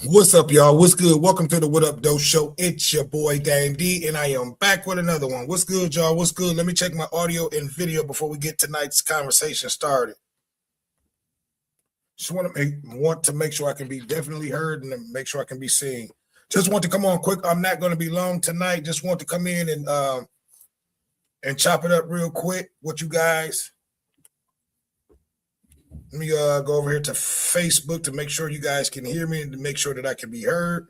What's up, y'all? What's good? Welcome to the What Up Doe Show. It's your boy Dame D, and I am back with another one. What's good, y'all? What's good? Let me check my audio and video before we get tonight's conversation started. Just want to make sure I can be definitely heard and make sure I can be seen. Just want to come on quick. I'm not going to be long tonight. Just want to come in and chop it up real quick with you guys. Let me go over here to Facebook to make sure you guys can hear me and to make sure that I can be heard.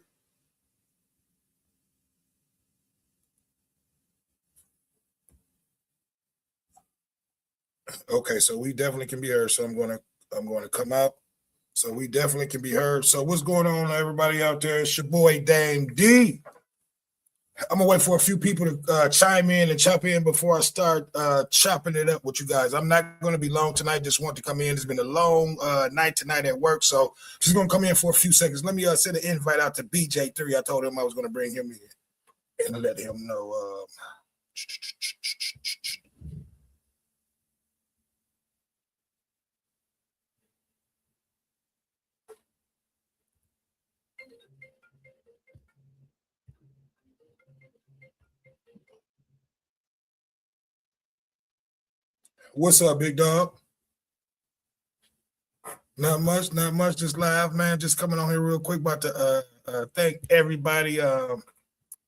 Okay, so we definitely can be heard. So I'm going to come out. So we definitely can be heard. So what's going on, everybody out there? It's your boy Dame D. I'm gonna wait for a few people to chime in and chop in before I start chopping it up with you guys. I'm not going to be long tonight. Just want to come in. It's been a long night tonight at work, so just gonna come in for a few seconds. Let me send an invite out to BJ3. I told him I was going to bring him in and let him know. What's up, big dog? Not much, not much. Just live, man. Just coming on here real quick. About to thank everybody.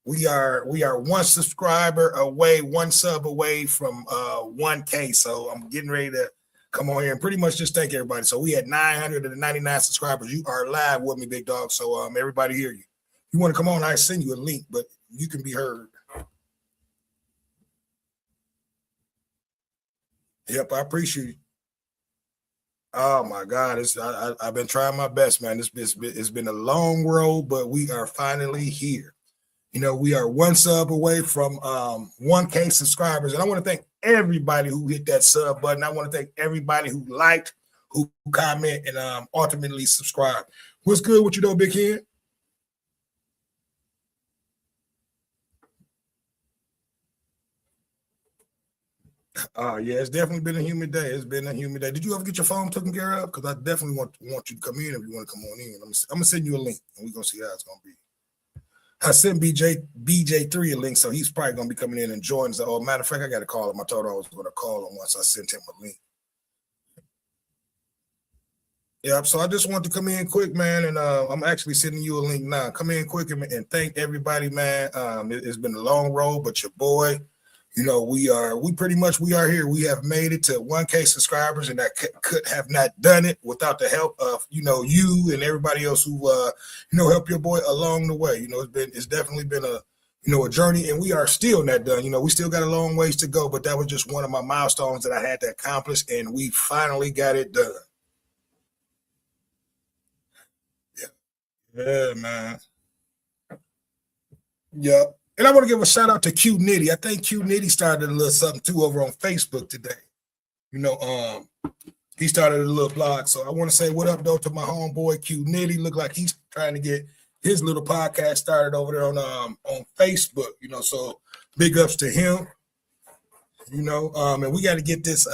We are one subscriber away, one sub away from 1K. So I'm getting ready to come on here and pretty much just thank everybody. So we had 999 subscribers. You are live with me, big dog. So everybody hear you. You want to come on? I send you a link, but you can be heard. Yep, I appreciate it. Oh my God, I've been trying my best, man. It's been a long road, but we are finally here. You know, we are one sub away from 1K subscribers. And I want to thank everybody who hit that sub button. I want to thank everybody who liked, who comment, and ultimately subscribe. What's good with you, though, Big Kid? Yeah, it's definitely been a humid day. It's been a humid day. Did you ever get your phone taken care of? Because I definitely want you to come in if you want to come on in. I'm gonna send you a link, and we're gonna see how it's gonna be. I sent BJ3 a link, so he's probably gonna be coming in and joining. So, oh, matter of fact, I got to call him. I told him I was gonna call him once I sent him a link. Yeah, so I just want to come in quick, man, and I'm actually sending you a link now. Come in quick and thank everybody, man. It's been a long road, but your boy, you know, we pretty much we are here. We have made it to 1K subscribers, and I could have not done it without the help of you and everybody else who help your boy along the way. You know, it's definitely been a journey, and we are still not done. You know, we still got a long ways to go, but that was just one of my milestones that I had to accomplish, and we finally got it done. Yeah, yeah, man. Yep. And I want to give a shout out to Q Nitty. I think Q Nitty started a little something too over on Facebook today. You know, he started a little blog. So I want to say what up though to my homeboy Q Nitty. Look like he's trying to get his little podcast started over there on Facebook. You know, so big ups to him. You know, and we got to get this.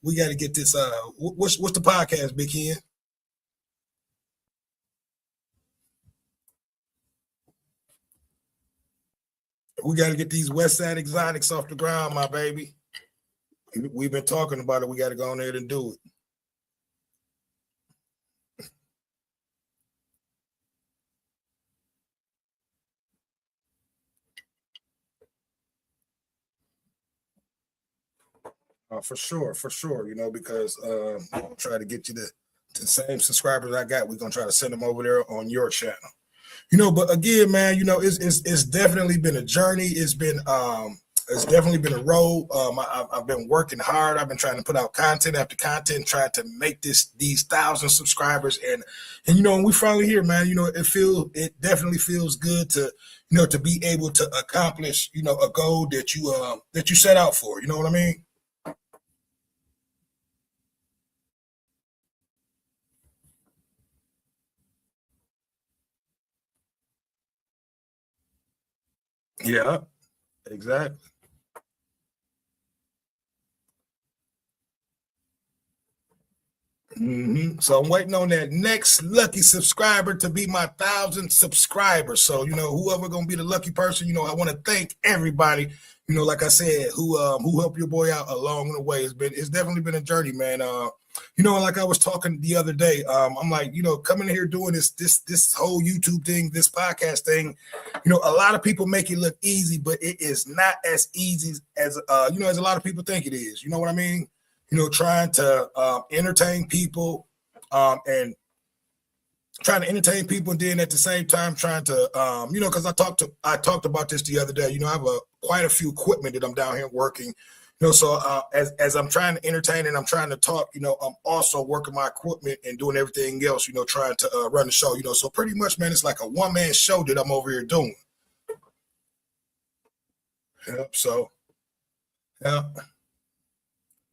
What's the podcast, Big Ken? We got to get these West Side Exotics off the ground, my baby. We've been talking about it. We got to go on there and do it. For sure, for sure. You know, because I'm gonna try to get you the same subscribers I got. We're gonna try to send them over there on your channel. You know, but again, man, you know, it's definitely been a journey. It's definitely been a road. I've been working hard. I've been trying to put out content after content, trying to make these 1,000 subscribers, and you know, when we finally here, man, you know, it definitely feels good to to be able to accomplish a goal that you set out for. You know what I mean? Yeah, exactly. So I'm waiting on that next lucky subscriber to be my 1,000 subscribers. So, whoever gonna be the lucky person, I want to thank everybody, like I said, who helped your boy out along the way. It's definitely been a journey, man. Like I was talking the other day, I'm like, coming here doing this whole YouTube thing, this podcast thing, a lot of people make it look easy, but it is not as easy as as a lot of people think it is. You know what I mean? Trying to entertain people, and trying to entertain people, and then at the same time trying to, because I talked about this the other day. I have quite a few equipment that I'm down here working. So as I'm trying to entertain and I'm trying to talk, I'm also working my equipment and doing everything else, trying to run the show. So pretty much, man, it's like a one-man show that I'm over here doing. Yep. So, yeah.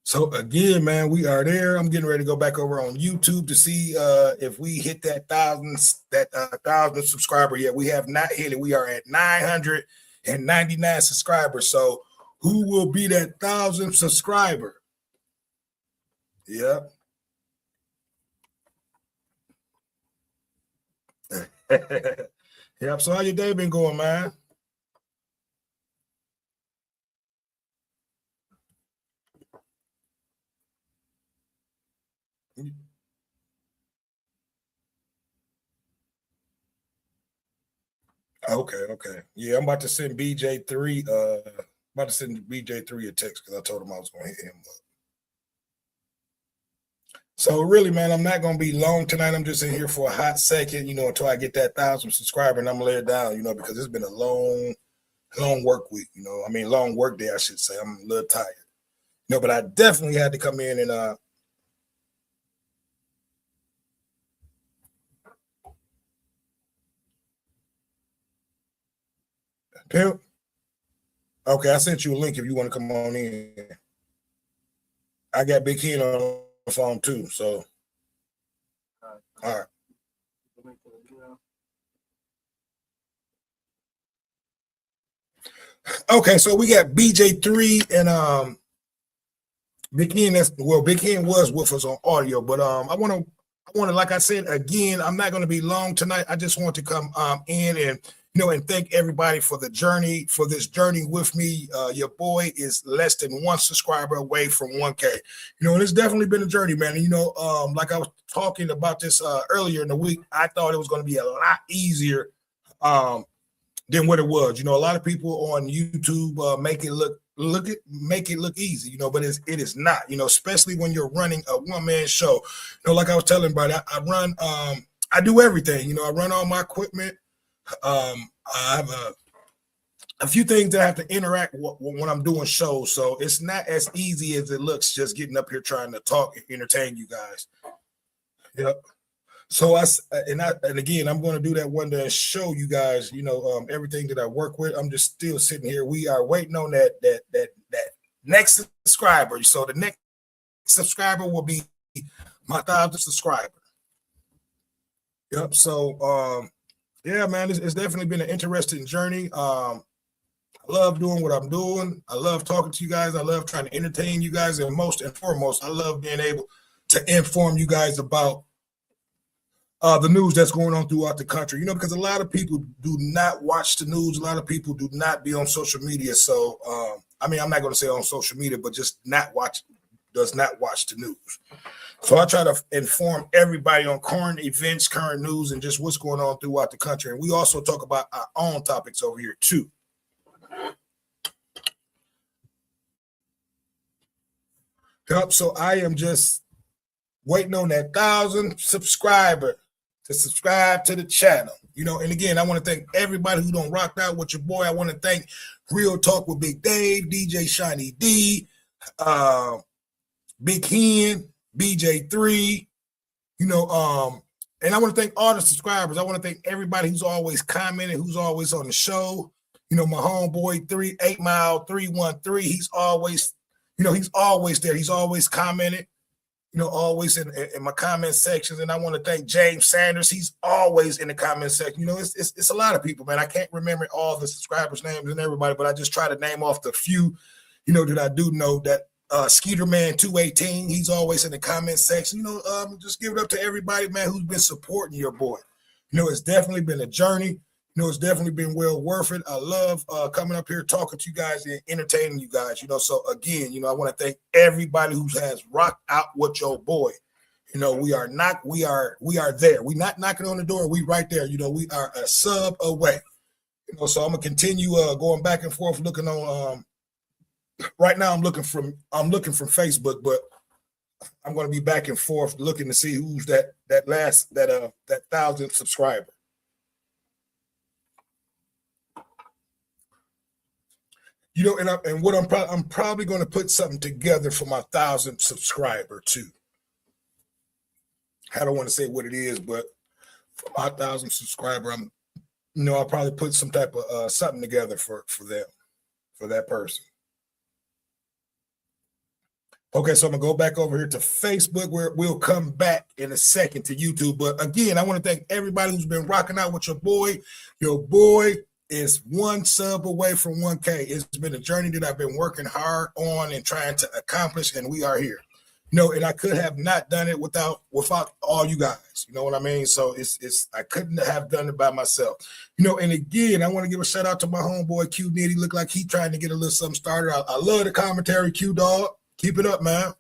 So again, man, we are there. I'm getting ready to go back over on YouTube to see if we hit that 1,000 subscriber yet. We have not hit it. We are at 999 subscribers. So who will be that 1,000 subscriber? Yep. Yep. So how your day been going, man? Okay. Yeah, I'm about to send BJ3. About to send BJ3 a text because I told him I was going to hit him up. So really, man, I'm not going to be long tonight. I'm just in here for a hot second, until I get that 1,000 subscriber, and I'm going to lay it down, because it's been a long work week, long work day, I should say. I'm a little tired, but I definitely had to come in and Pimp. Okay, I sent you a link if you want to come on in. I got Big Ken on the phone too, so all right. Okay, so we got BJ3 and Big Ken. Big Ken was with us on audio, but I want to, like I said again, I'm not going to be long tonight. I just want to come in and and thank everybody for the journey, for this journey with me. Your boy is less than 1 subscriber away from 1K. And it's definitely been a journey, man. And, like I was talking about this earlier in the week, I thought it was going to be a lot easier than what it was. A lot of people on YouTube make it look easy, but it is not, especially when you're running a one-man show. Like I was telling everybody, I run, I do everything. I run all my equipment. I have a few things that I have to interact when I'm doing shows, so it's not as easy as it looks just getting up here trying to talk and entertain you guys. Yep. So and again, I'm going to do that one day and show you guys, everything that I work with. I'm just still sitting here. We are waiting on that next subscriber. So the next subscriber will be my 1,000 subscriber. Yep. So yeah, man, it's definitely been an interesting journey. I love doing what I'm doing. I love talking to you guys. I love trying to entertain you guys. And most and foremost, I love being able to inform you guys about the news that's going on throughout the country, because a lot of people do not watch the news. A lot of people do not be on social media. So, I'm not going to say on social media, but just does not watch the news. So I try to inform everybody on current events, current news, and just what's going on throughout the country. And we also talk about our own topics over here too. Yep. So I am just waiting on that 1,000 subscriber to subscribe to the channel. And again, I want to thank everybody who don't rock out with your boy. I want to thank Real Talk with Big Dave, DJ Shiny D, Big Ken, BJ3, and I want to thank all the subscribers. I want to thank everybody who's always commenting, who's always on the show. My homeboy 8 Mile 313, he's always, he's always there. He's always commenting, always in my comment sections. And I want to thank James Sanders. He's always in the comment section. It's a lot of people, man. I can't remember all the subscribers' names and everybody, but I just try to name off the few, that I do know that Skeeterman 218. He's always in the comment section. Just give it up to everybody, man, who's been supporting your boy. It's definitely been a journey. It's definitely been well worth it. I love coming up here, talking to you guys and entertaining you guys. So again, I want to thank everybody who has rocked out with your boy. We are there. We're not knocking on the door. We right there. We are a sub away. So I'm gonna continue going back and forth, looking on. Right now, I'm looking from Facebook, but I'm going to be back and forth looking to see who's that 1,000 subscriber. And what I'm probably going to put something together for my 1,000 subscriber too. I don't want to say what it is, but for my 1,000 subscriber, I'll probably put some type of something together for them, for that person. Okay, so I'm gonna go back over here to Facebook, where we'll come back in a second to YouTube. But again, I want to thank everybody who's been rocking out with your boy. Your boy is 1 sub away from 1K. It's been a journey that I've been working hard on and trying to accomplish, and we are here. And I could have not done it without all you guys. You know what I mean? So it's I couldn't have done it by myself. And again, I want to give a shout out to my homeboy Q Nitty. Look like he trying to get a little something started. I love the commentary, Q Dog. Keep it up, man.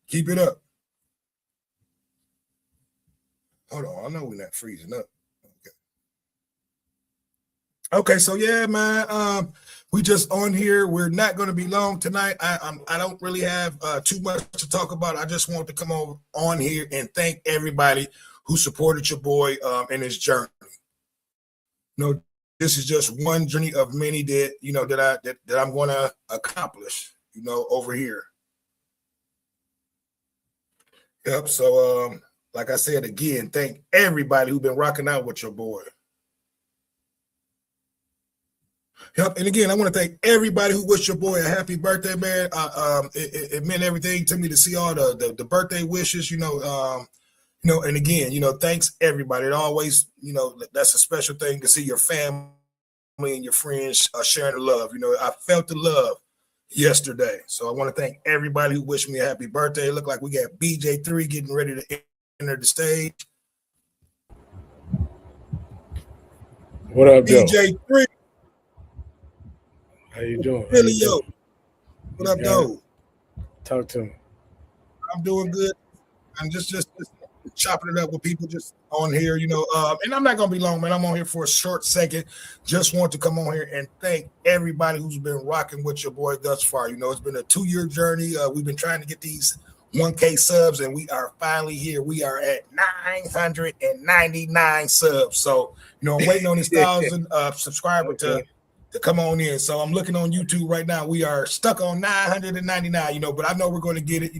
Keep it up. Hold on. I know we're not freezing up. Okay, so yeah, man. We just on here. We're not going to be long tonight. I don't really have too much to talk about. I just want to come on here and thank everybody who supported your boy in his journey. This is just one journey of many that I'm going to accomplish. Over here. Yep. So, like I said again, thank everybody who's been rocking out with your boy. Yep. And again, I want to thank everybody who wished your boy a happy birthday, man. It meant everything to me to see all the birthday wishes. And again, thanks everybody. It always, that's a special thing to see your family and your friends sharing the love. I felt the love yesterday. So I want to thank everybody who wished me a happy birthday. It looked like we got BJ3 getting ready to enter the stage. What up, Joe? BJ3. How you doing? Really, yo. What up, Joe? Talk to me. I'm doing good. I'm just chopping it up with people just on here, and I'm not going to be long, man. I'm on here for a short second. Just want to come on here and thank everybody who's been rocking with your boy thus far. It's been a 2-year journey. We've been trying to get these 1K subs, and we are finally here. We are at 999 subs. So, I'm waiting on this 1,000 subscriber to come on in. So I'm looking on YouTube right now. We are stuck on 999, but I know we're going to get it,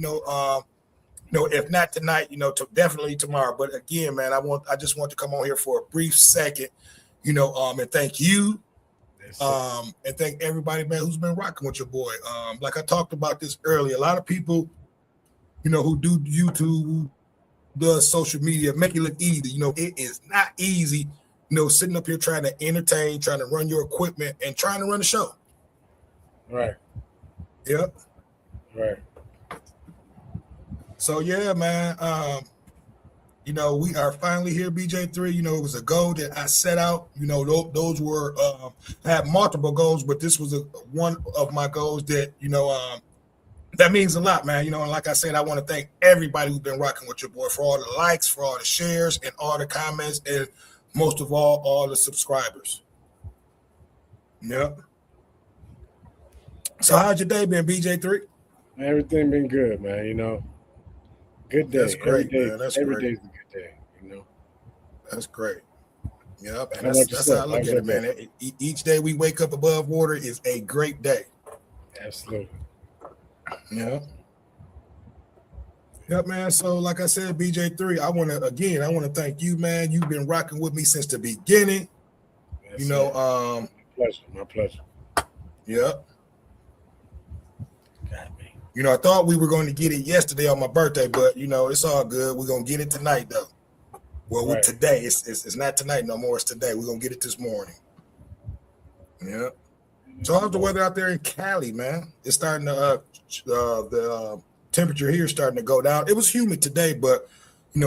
if not tonight, definitely tomorrow. But again, man, I just want to come on here for a brief second, and thank you. And thank everybody, man, who's been rocking with your boy. Like I talked about this earlier, a lot of people, who do YouTube, who does social media, make it look easy. It is not easy, sitting up here trying to entertain, trying to run your equipment, and trying to run a show. Right. Yep. Right. So yeah, man. We are finally here, BJ3. It was a goal that I set out. Those were I had multiple goals, but this was one of my goals that that means a lot, man. And like I said, I want to thank everybody who's been rocking with your boy for all the likes, for all the shares, and all the comments, and most of all the subscribers. Yep. So how's your day been, BJ3? Everything been good, man. Good day. That's great, man. That's every great. day's a good day, That's great. Yep. And How that's about yourself? how I look How's at your it, man. Each day we wake up above water is a great day. Absolutely. Yeah. Yep, man. So like I said, BJ3, I want to thank you, man. You've been rocking with me since the beginning. That's my pleasure. Yep. Got me. I thought we were going to get it yesterday on my birthday, but it's all good. We're gonna get it tonight, though. Well, Right. Today it's not tonight no more. It's today. We're gonna get it this morning. Yep. So how's the weather out there in Cali, man? It's starting to the temperature here is starting to go down. It was humid today, but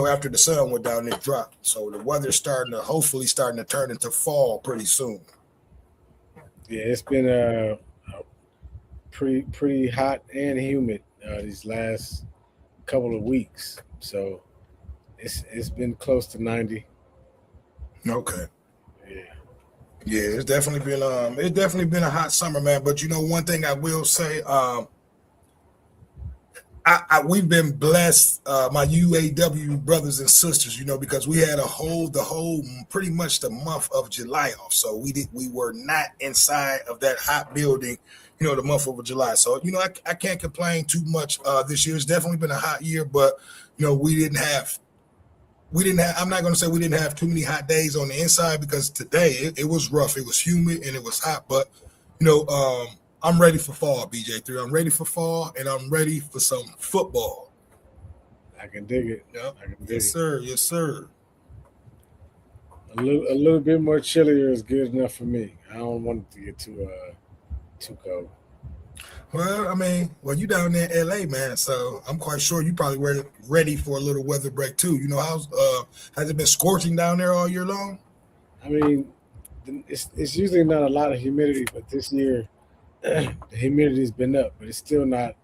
after the sun went down, it dropped. So the weather's hopefully starting to turn into fall pretty soon. Yeah, it's been pretty hot and humid these last couple of weeks. So it's been close to 90. Okay. Yeah. Yeah, it's definitely been a hot summer, man. But one thing I will say, we've been blessed, my UAW brothers and sisters, because we had pretty much the month of July off. So we were not inside of that hot building, the month of July. So, I can't complain too much this year. It's definitely been a hot year, but, we didn't have, I'm not going to say we didn't have too many hot days on the inside, because today it was rough. It was humid and it was hot, but, I'm ready for fall, BJ3. I'm ready for fall, and I'm ready for some football. I can dig it. Yep. I can dig Yes, it. sir. Yes, sir. A little bit more chillier is good enough for me. I don't want it to get too cold. Well, you down there in LA, man, so I'm quite sure you probably were ready for a little weather break too. Has it been scorching down there all year long? I mean, it's usually not a lot of humidity, but this year the humidity's been up, but it's still not,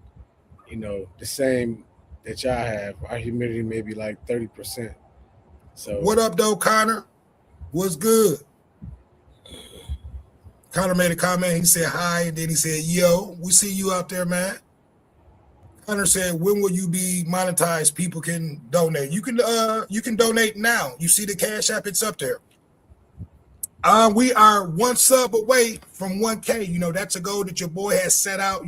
the same that y'all have. Our humidity may be like 30%. So what up, though, Connor? What's good? Connor made a comment. He said hi, and then he said, "Yo, we see you out there, man." Connor said, "When will you be monetized? People can donate. You can donate now. You see the Cash App? It's up there. We are one sub away from 1K. That's a goal that your boy has set out.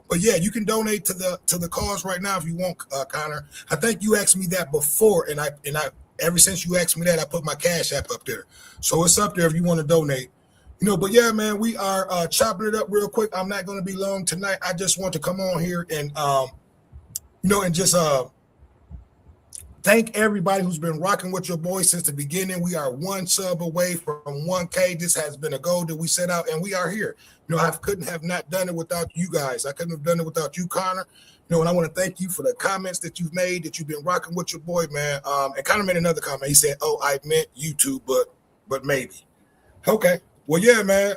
But yeah, you can donate to the cause right now if you want, Connor. I think you asked me that before, and I ever since you asked me that, I put my Cash App up there, so it's up there if you want to donate. But yeah, man, we are chopping it up real quick. I'm not going to be long tonight. I just want to come on here and and just thank everybody who's been rocking with your boy since the beginning. We are one sub away from 1K. This has been a goal that we set out, and we are here. I couldn't have not done it without you guys. I couldn't have done it without you, Connor. And I want to thank you for the comments that you've made, that you've been rocking with your boy, man. And Connor made another comment. He said, "Oh, I meant YouTube, but maybe." Okay. Well, yeah, man.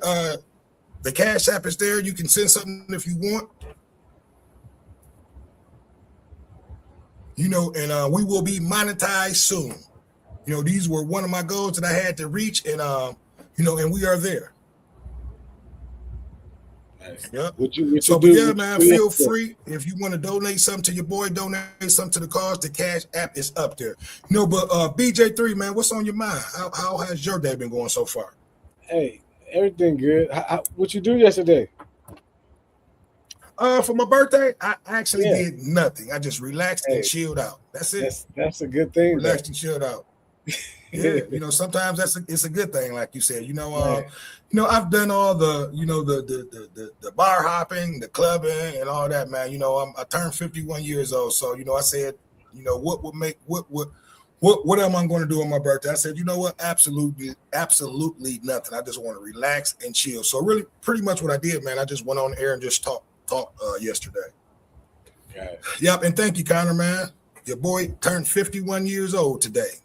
The Cash App is there. You can send something if you want. And we will be monetized soon. These were one of my goals that I had to reach, and and we are there. Nice. Yep. Man, feel free if you want to donate something to your boy, donate something to the cause. The Cash App is up there. But BJ3, man, what's on your mind? How has your day been going so far? Hey, everything good. What you do yesterday? For my birthday, I actually did nothing. I just relaxed and chilled out. That's it. That's a good thing. Relaxed and chilled out. Yeah, sometimes it's a good thing, like you said. I've done all the the bar hopping, the clubbing, and all that, man. I turned 51 years old, so I said, what am I going to do on my birthday? I said, absolutely nothing. I just want to relax and chill. So really, pretty much what I did, man. I just went on air and just talked yesterday. Okay. Yep, and thank you, Connor, man. Your boy turned 51 years old today.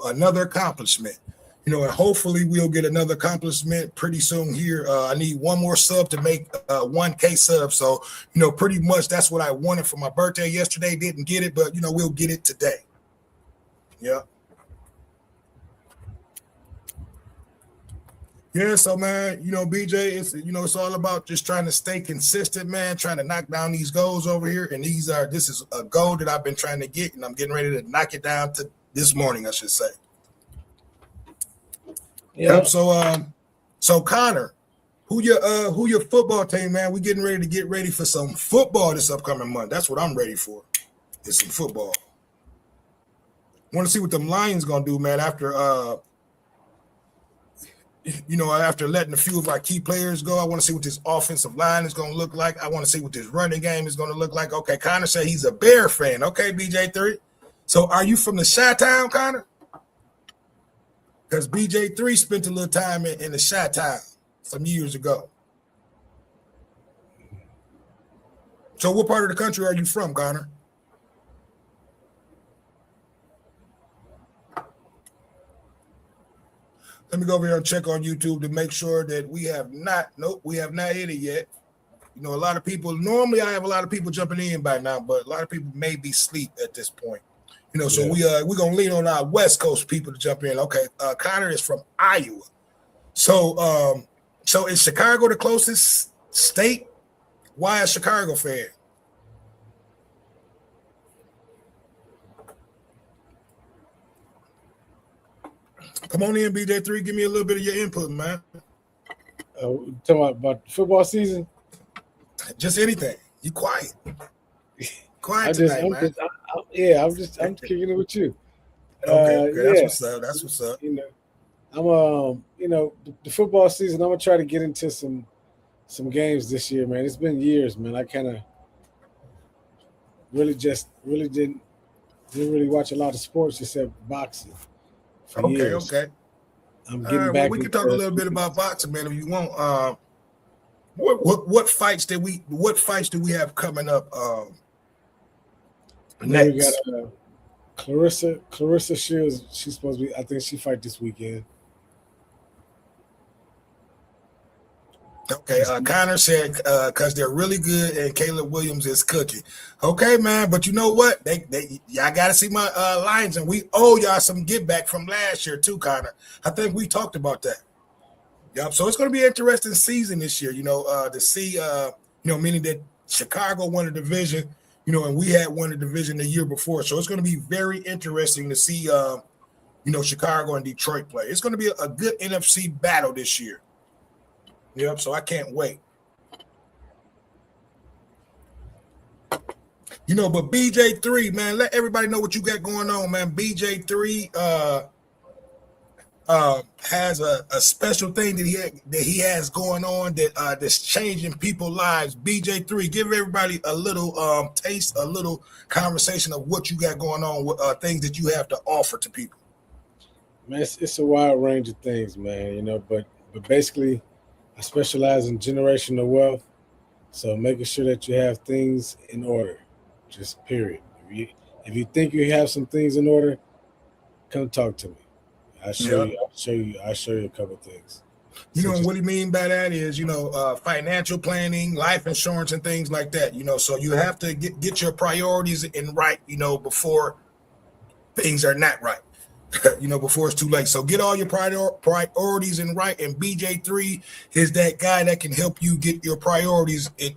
Another accomplishment. And hopefully we'll get another accomplishment pretty soon here. I need one more sub to make 1K sub. So, pretty much that's what I wanted for my birthday yesterday. Didn't get it, but, we'll get it today. Yeah. Yeah, so man, BJ, it's all about just trying to stay consistent, man, trying to knock down these goals over here. And this is a goal that I've been trying to get, and I'm getting ready to knock it down to this morning, I should say. Yeah. Yep. So Connor, who your football team, man? We getting ready to get ready for some football this upcoming month. That's what I'm ready for. It's some football. Want to see what them Lions gonna do, man, after after letting a few of our key players go. I want to see what this offensive line is going to look like. I want to see what this running game is going to look like. Okay, Connor said he's a Bear fan. Okay, BJ3. So are you from the Chi-Town, Connor? Because BJ3 spent a little time in the Chi-Town some years ago. So what part of the country are you from, Connor? Let me go over here and check on YouTube to make sure that we have not hit it yet. You know, a lot of people, normally I have a lot of people jumping in by now, but a lot of people may be asleep at this point. You know, so we're gonna lean on our West Coast people to jump in. Okay, Connor is from Iowa. So so is Chicago the closest state? Why a Chicago fan? Come on in, BJ3. Give me a little bit of your input, man. Talking about football season. Just anything. You quiet. Quiet I'm kicking it with you. Okay. That's what's up. That's what's up. You know, the football season. I'm gonna try to get into some games this year, man. It's been years, man. I kind of really didn't really watch a lot of sports except boxing. Okay. I'm getting back. We can talk a little bit about boxing, man, if you want. What fights do we have coming up? Next, we got Clarissa Shields. She's supposed to be. I think she fight this weekend. Okay, Connor said because they're really good and Caleb Williams is cooking. Okay, man, but you know what? Y'all got to see my lines, and we owe y'all some get back from last year too, Connor. I think we talked about that. Yep. So it's going to be an interesting season this year. You know, to see, meaning that Chicago won a division, and we had won a division the year before. So it's going to be very interesting to see, Chicago and Detroit play. It's going to be a good NFC battle this year. Yep, so I can't wait. But BJ3, man, let everybody know what you got going on, man. BJ3 has a special thing that he has going on that's changing people's lives. BJ3, give everybody a little taste, a little conversation of what you got going on, with things that you have to offer to people. Man, it's a wide range of things, man, but basically I specialize in generational wealth, so making sure that you have things in order, just period. If you think you have some things in order, come talk to me. I'll show you a couple of things. What you mean by that is, financial planning, life insurance, and things like that. So you have to get your priorities in right, before things are not right. Before it's too late. So get all your priorities in right, and BJ3 is that guy that can help you get your priorities in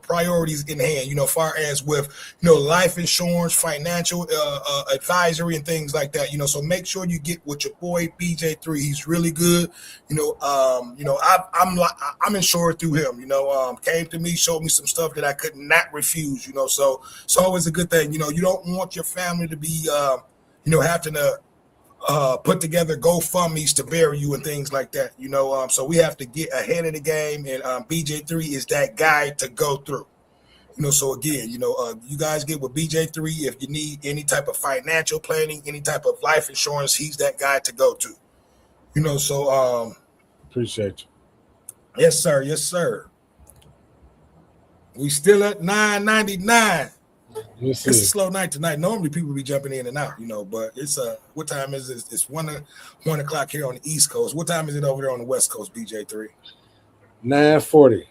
priorities in hand, far as with, life insurance, financial advisory and things like that, so make sure you get with your boy BJ3. He's really good. I'm insured through him, came to me, showed me some stuff that I could not refuse, so it's always a good thing. You don't want your family to be, having to put together GoFundMe's to bury you and things like that, so we have to get ahead of the game, and BJ3 is that guy to go through, so again, you guys get with BJ3 if you need any type of financial planning, any type of life insurance. He's that guy to go to, so appreciate you. Yes, sir. We still at $9.99. It's a slow night tonight. Normally people be jumping in and out, but it's what time is it? It's 1 o'clock here on the East Coast. What time is it over there on the West Coast, BJ3? 9:40.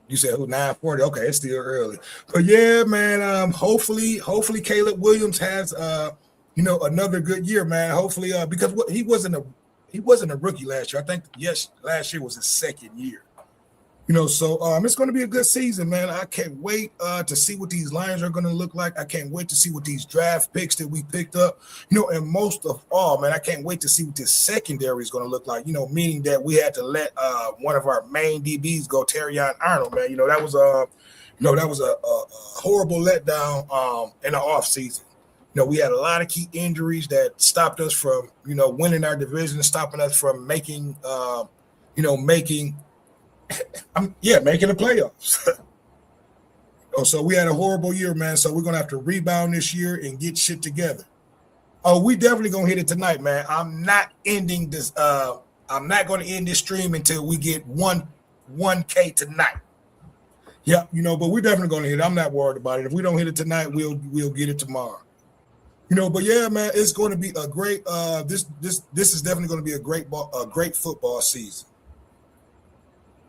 You said 9:40? Okay, it's still early. But yeah, man, hopefully Caleb Williams has another good year, man. Hopefully, because he wasn't a rookie last year. I think last year was his second year. So it's going to be a good season, man. I can't wait to see what these Lions are going to look like. I can't wait to see what these draft picks that we picked up, and most of all, man, I can't wait to see what this secondary is going to look like, meaning that we had to let one of our main DBs go, Terrion Arnold, man. That was a horrible letdown in the offseason. We had a lot of key injuries that stopped us from, winning our division, stopping us from making the playoffs. So we had a horrible year, man. So we're gonna have to rebound this year and get shit together. Oh, we definitely gonna hit it tonight, man. I'm not ending this. I'm not gonna end this stream until we get 1K tonight. Yeah, but we're definitely gonna hit it. I'm not worried about it. If we don't hit it tonight, we'll get it tomorrow. But yeah, man, it's going to be a great. This is definitely going to be a great football season.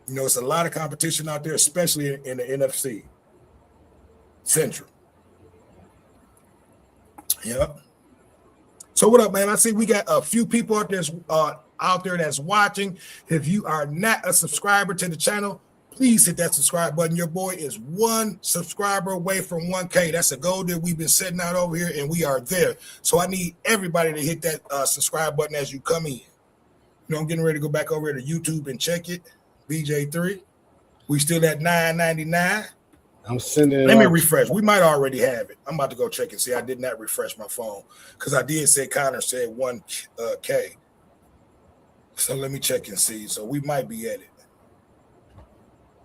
It's a lot of competition out there, especially in the NFC Central. Yep. So what up, man? I see we got a few people out there that's watching. If you are not a subscriber to the channel, please hit that subscribe button. Your boy is 1 subscriber away from 1K. That's a goal that we've been setting out over here, and we are there. So I need everybody to hit that subscribe button as you come in. I'm getting ready to go back over to YouTube and check it. BJ3. We still at $9.99. I'm sending it. Let me refresh. We might already have it. I'm about to go check and see. I did not refresh my phone because I did say Connor said 1K. So let me check and see. So we might be at it.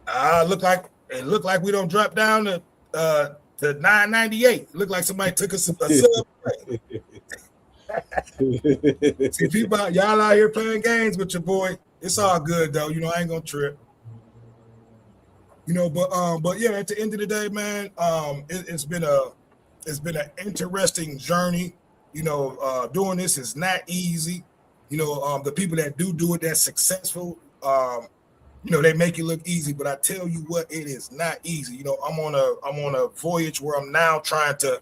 It looked like we don't drop down to $9.98. Look like somebody took us a sub. See, people, y'all out here playing games with your boy. It's all good though. I ain't gonna trip. But yeah, at the end of the day, man, it's been an interesting journey. Doing this is not easy. The people that do it, that's successful. They make it look easy, but I tell you what, it is not easy. I'm on a voyage where I'm now trying to,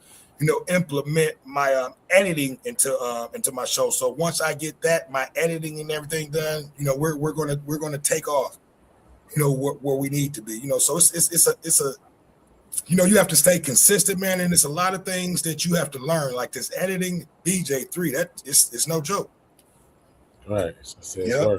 implement my editing into my show. So once I get my editing and everything done, we're gonna take off. Where we need to be. So it's a you have to stay consistent, man, and it's a lot of things that you have to learn, like this editing. BJ3, it's no joke. Right. Yeah.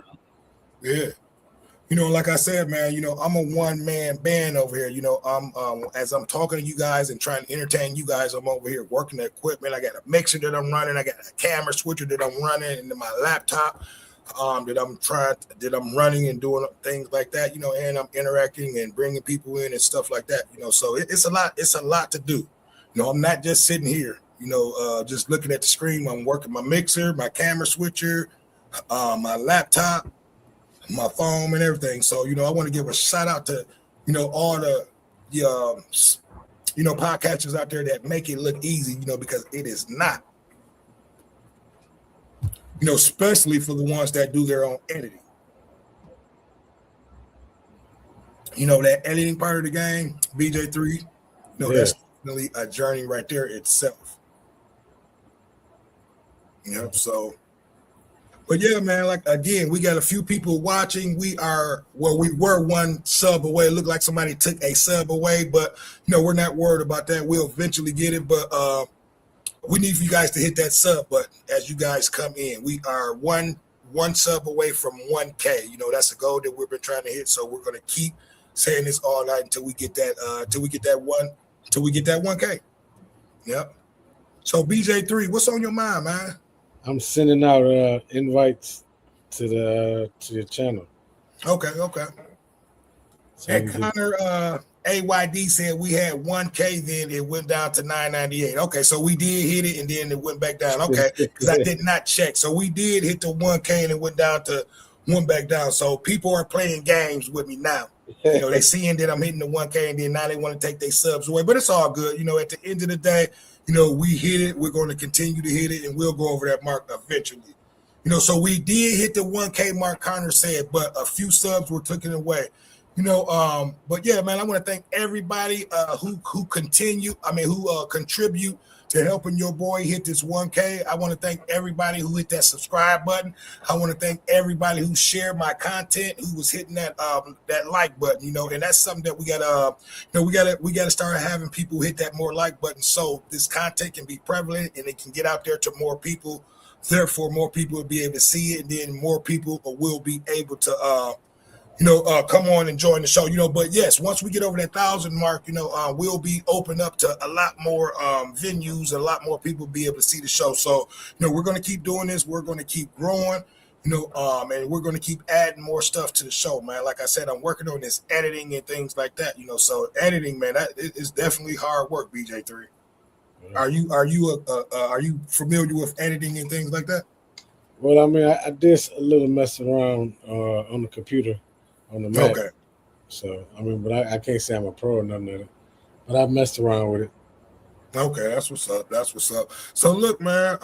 Like I said, man, I'm a one-man band over here. I'm as I'm talking to you guys and trying to entertain you guys, I'm over here working the equipment. I got a mixer that I'm running, I got a camera switcher that I'm running, and my laptop that I'm running and doing things like that, and I'm interacting and bringing people in and stuff like that, so it's a lot to do. I'm not just sitting here, just looking at the screen. I'm working my mixer, my camera switcher, my laptop, my phone, and everything. So, I want to give a shout out to, all the podcasters out there that make it look easy, because it is not. Especially for the ones that do their own editing. That editing part of the game, BJ3, that's really a journey right there itself. So, but yeah, man, like, again, we got a few people watching. We were 1 sub away. It looked like somebody took a sub away, but, we're not worried about that. We'll eventually get it, but, we need for you guys to hit that sub button as you guys come in. We are one sub away from 1K. That's a goal that we've been trying to hit. So we're gonna keep saying this all night until we get that 1K. Yep. So BJ3, what's on your mind, man? I'm sending out invites to your channel. Okay. So and Connor AYD said we had 1K, then it went down to 998. Okay, so we did hit it and then it went back down. Okay, because I did not check. So we did hit the 1K and it went back down. So people are playing games with me now. They seeing that I'm hitting the 1K and then now they want to take their subs away. But it's all good. At the end of the day, we hit it. We're going to continue to hit it and we'll go over that mark eventually. So we did hit the 1K mark, Connor said, but a few subs were taken away. But yeah, man, I want to thank everybody who contribute to helping your boy hit this 1K. I want to thank everybody who hit that subscribe button. I want to thank everybody who shared my content, who was hitting that like button, and that's something that we gotta start having people hit that more like button so this content can be prevalent and it can get out there to more people. Therefore, more people will be able to see it, and then more people will be able to come on and join the show, but yes, once we get over that 1,000 mark, we'll be open up to a lot more venues, a lot more people be able to see the show. So, we're going to keep doing this. We're going to keep growing, and we're going to keep adding more stuff to the show, man. Like I said, I'm working on this editing and things like that, so editing, man, that is definitely hard work, BJ3. Mm-hmm. Are you familiar with editing and things like that? Well, I mean, I did a little mess around on the computer. On the Mac. Okay. So I mean, but I can't say I'm a pro or nothing of it. But I've messed around with it. Okay, that's what's up. That's what's up. So look, man.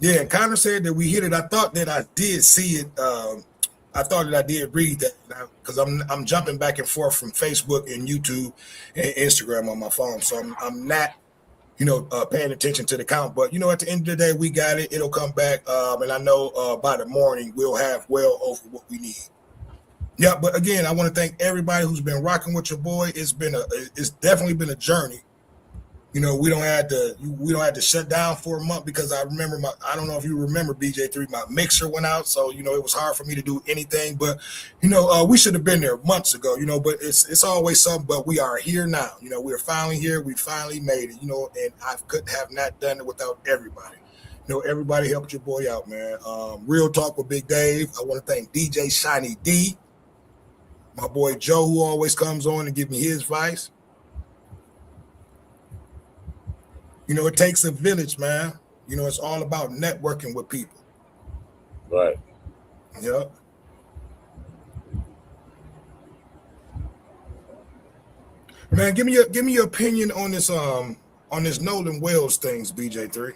Yeah, Connor said that we hit it. I thought that I did see it. I thought that I did read that because I'm jumping back and forth from Facebook and YouTube and Instagram on my phone, so I'm not paying attention to the count. But at the end of the day, we got it. It'll come back, and I know by the morning we'll have well over what we need. Yeah, but again, I want to thank everybody who's been rocking with your boy. It's definitely been a journey. We don't have to shut down for a month because I remember I don't know if you remember BJ3, my mixer went out. So, it was hard for me to do anything, but, we should have been there months ago, but it's always something, but we are here now. We're finally here. We finally made it, and I couldn't have not done it without everybody. Everybody helped your boy out, man. Real Talk with Big Dave. I want to thank DJ Shiny D, my boy Joe, who always comes on and give me his advice. It takes a village, man. It's all about networking with people. Right. Yep. Man, give me your opinion on this Nolan Wells things, BJ3.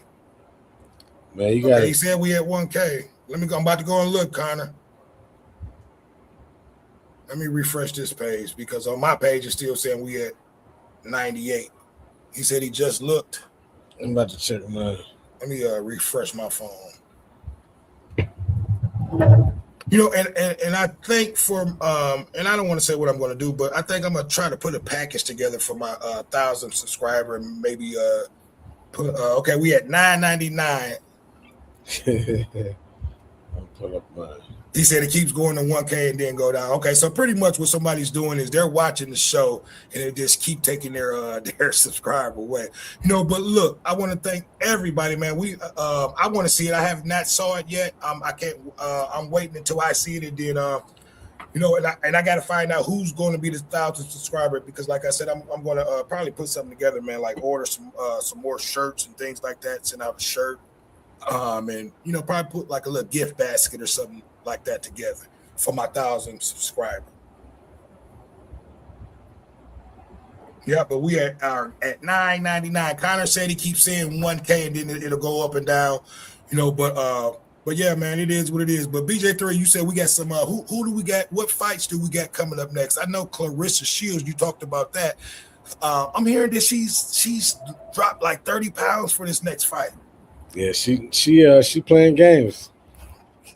Man, you got. He said we at 1K. I'm about to go and look, Connor. Let me refresh this page because on my page it's still saying we at 98. He said he just looked. I'm about to check mine. Let me refresh my phone. And I think and I don't want to say what I'm going to do, but I think I'm going to try to put a package together for my 1,000 subscriber and maybe put okay, we at $9.99. I'll pull up mine. He said it keeps going to 1K and then go down. Okay, so pretty much what somebody's doing is they're watching the show and they just keep taking their subscriber away. But look, I want to thank everybody, man. I want to see it. I have not saw it yet. I can't. I'm waiting until I see it and then and I got to find out who's going to be the 1,000 subscriber because, like I said, I'm going to probably put something together, man. Like order some more shirts and things like that. Send out a shirt, and probably put like a little gift basket or something like that together for my 1,000 subscriber. Yeah, but we are at $9.99. Connor said he keeps saying 1K and then it'll go up and down, but yeah, man, it is what it is. But BJ3, you said we got some who do we got? What fights do we got coming up next? I know Clarissa Shields, you talked about that. I'm hearing that she's dropped like 30 pounds for this next fight. Yeah, she playing games.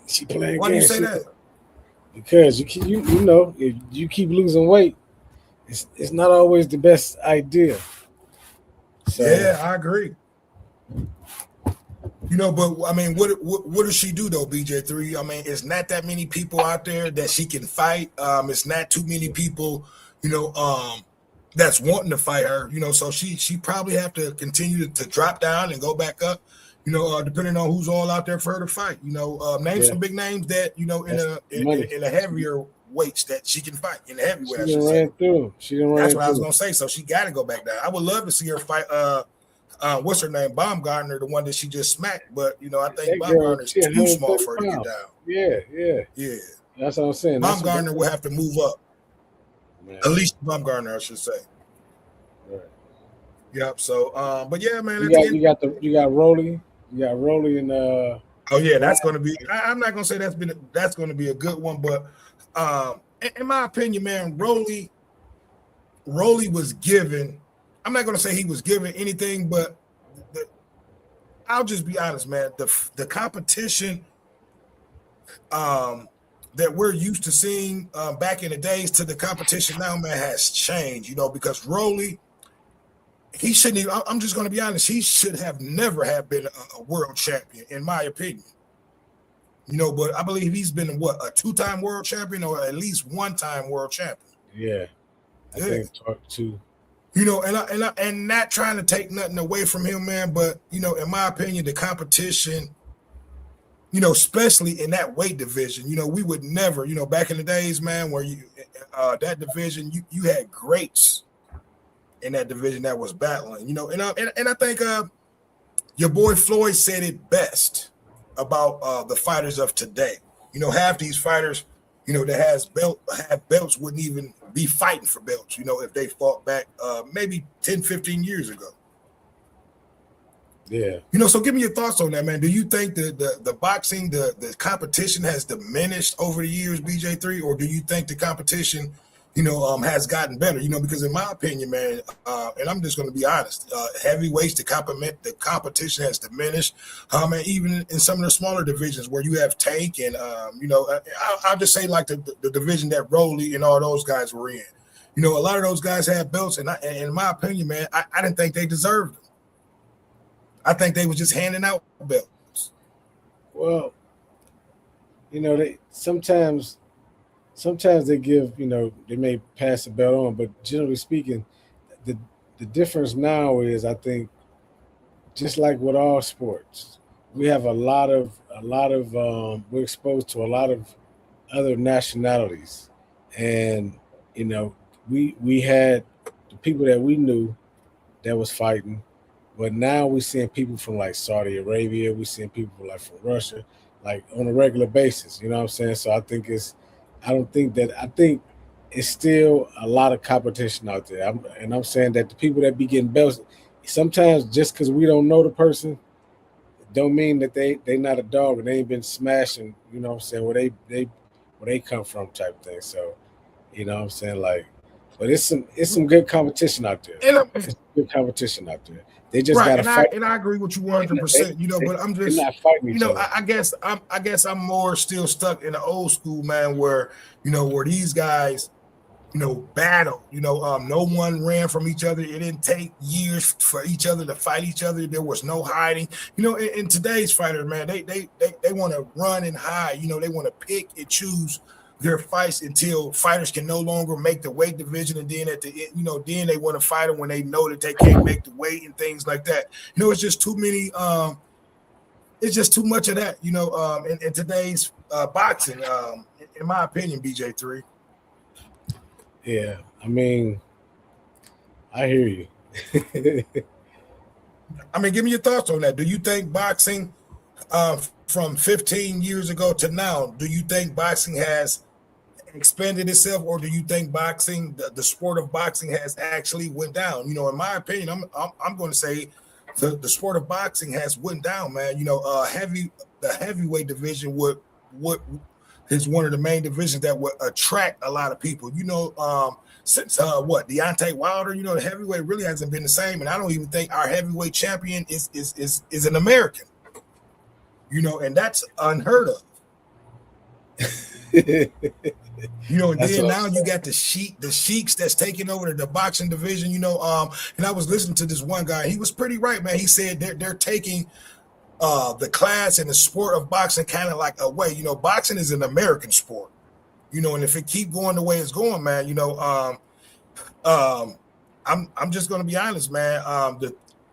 She playing Why games. do you say that? Because if you keep losing weight, it's not always the best idea. So, yeah, I agree. But I mean, what does she do though, BJ3? I mean, it's not that many people out there that she can fight. It's not too many people, that's wanting to fight her. So she probably have to continue to drop down and go back up. Depending on who's all out there for her to fight. Name some big names that in a heavier weights that she can fight in the heavyweight. She ran through. That's what I was gonna say. So she got to go back down. I would love to see her fight. What's her name? Baumgartner, the one that she just smacked. But I think Baumgartner is too small for her to get down. Yeah. That's what I'm saying. Baumgartner will have to move up. Man. At least Baumgartner, I should say. Right. Yep. So, but yeah, man. You got Rolly. You got Rolly and oh yeah, that's going to be. I'm not going to say that's going to be a good one, but in my opinion, man, Rolly was given. I'm not going to say he was given anything, but I'll just be honest, man. The competition that we're used to seeing back in the days to the competition now, man, has changed. Because Rolly. He shouldn't even, I'm just going to be honest, he should have never have been a world champion, in my opinion. But I believe he's been, a two-time world champion or at least one-time world champion. Yeah. I think too. And not trying to take nothing away from him, man, but, in my opinion, the competition, especially in that weight division, we would never, back in the days, man, where that division, you had greats in that division that was battling, and I think your boy Floyd said it best about the fighters of today. Half these fighters, that have belts wouldn't even be fighting for belts, if they fought back maybe 10, 15 years ago. Yeah. So give me your thoughts on that, man. Do you think the boxing, the competition has diminished over the years, BJ3, or do you think the competition, has gotten better? Because in my opinion, man, and I'm just going to be honest, heavyweights, the competition has diminished. And even in some of the smaller divisions where you have Tank and, I'll just say like the division that Rolly and all those guys were in. A lot of those guys have belts, and in my opinion, man, I didn't think they deserved them. I think they was just handing out belts. Well, they sometimes they give, they may pass the belt on, but generally speaking, the difference now is, I think, just like with all sports, we have we're exposed to a lot of other nationalities, and we had the people that we knew that was fighting. But now we're seeing people from like Saudi Arabia, we're seeing people from Russia, like on a regular basis. You know what I'm saying? So I think it's still a lot of competition out there. I'm saying that the people that be getting belts, sometimes just because we don't know the person, don't mean that they not a dog and they ain't been smashing. You know what I'm saying? Where they come from, type thing. So, you know what I'm saying? Like, but it's some good competition out there. It's good competition out there. They just gotta fight. And I agree with you 100%. But I'm just not fighting each other. I guess I'm more still stuck in the old school, man, where where these guys battle. No one ran from each other. It didn't take years for each other to fight each other. There was no hiding. In today's fighters, man, they want to run and hide. They want to pick and choose their fights until fighters can no longer make the weight division, and then at the end, then they want to fight them when they know that they can't make the weight and things like that. It's just too many. It's just too much of that. In today's boxing, in my opinion, BJ3. Yeah, I mean, I hear you. Give me your thoughts on that. Do you think boxing, from 15 years ago to now, do you think boxing has expanded itself, or do you think boxing, the sport of boxing, has actually went down? In my opinion, I'm going to say the sport of boxing has went down, man. The heavyweight division is one of the main divisions that would attract a lot of people. Since Deontay Wilder, the heavyweight really hasn't been the same, and I don't even think our heavyweight champion is an American. And that's unheard of. And then now you got the sheiks that's taking over the boxing division. And I was listening to this one guy. He was pretty right, man. He said they're taking the class and the sport of boxing kind of like away. Boxing is an American sport. And if it keep going the way it's going, man, I'm just gonna be honest, man.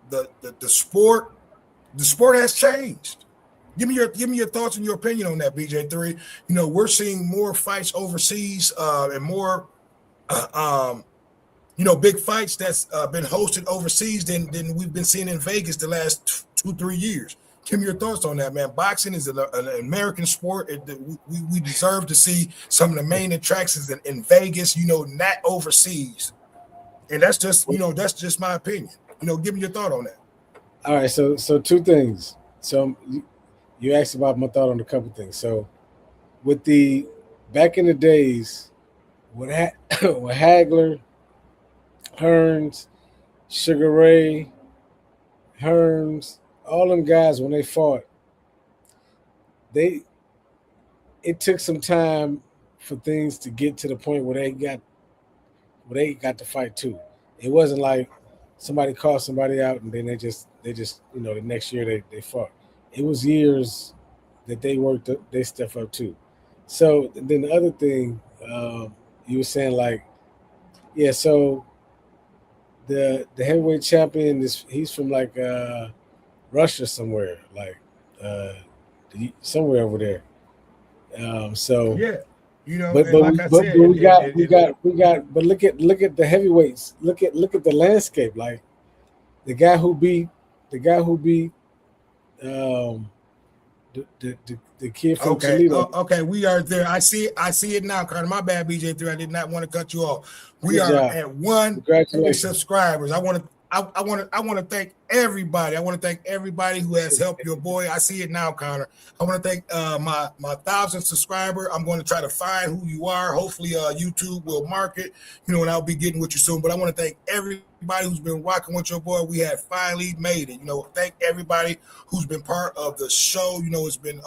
The sport has changed. Give me your thoughts and your opinion on that, BJ3. We're seeing more fights overseas and more big fights that's been hosted overseas than we've been seeing in Vegas the last 2-3 years. Give me your thoughts on that, man. Boxing is an American sport. We deserve to see some of the main attractions in Vegas, not overseas. And that's just my opinion. Give me your thought on that. All right, so two things. So you asked about my thought on a couple things. So with the back in the days, with Hagler, Hearns, Sugar Ray, Hearns, all them guys, when they fought, it took some time for things to get to the point where they got to fight too. It wasn't like somebody called somebody out and then they just the next year they fought. It was years that they worked their stuff up too. So then the other thing you were saying, like, yeah, so the heavyweight champion he's from like Russia somewhere, like somewhere over there. So yeah, but we got. But look at the heavyweights. Look at the landscape. Like the guy who beat the kid from Okay, Toledo. okay, we are there. I see it. I see it now, Carter. My bad, BJ3. I did not want to cut you off. We Good are job. at 1 Congratulations. subscribers. I want to thank everybody. I want to thank everybody who has helped your boy. I see it now, Connor. I want to thank my 1,000 subscriber. I'm going to try to find who you are. Hopefully, YouTube will mark it, and I'll be getting with you soon. But I want to thank everybody who's been rocking with your boy. We have finally made it. Thank everybody who's been part of the show. It's been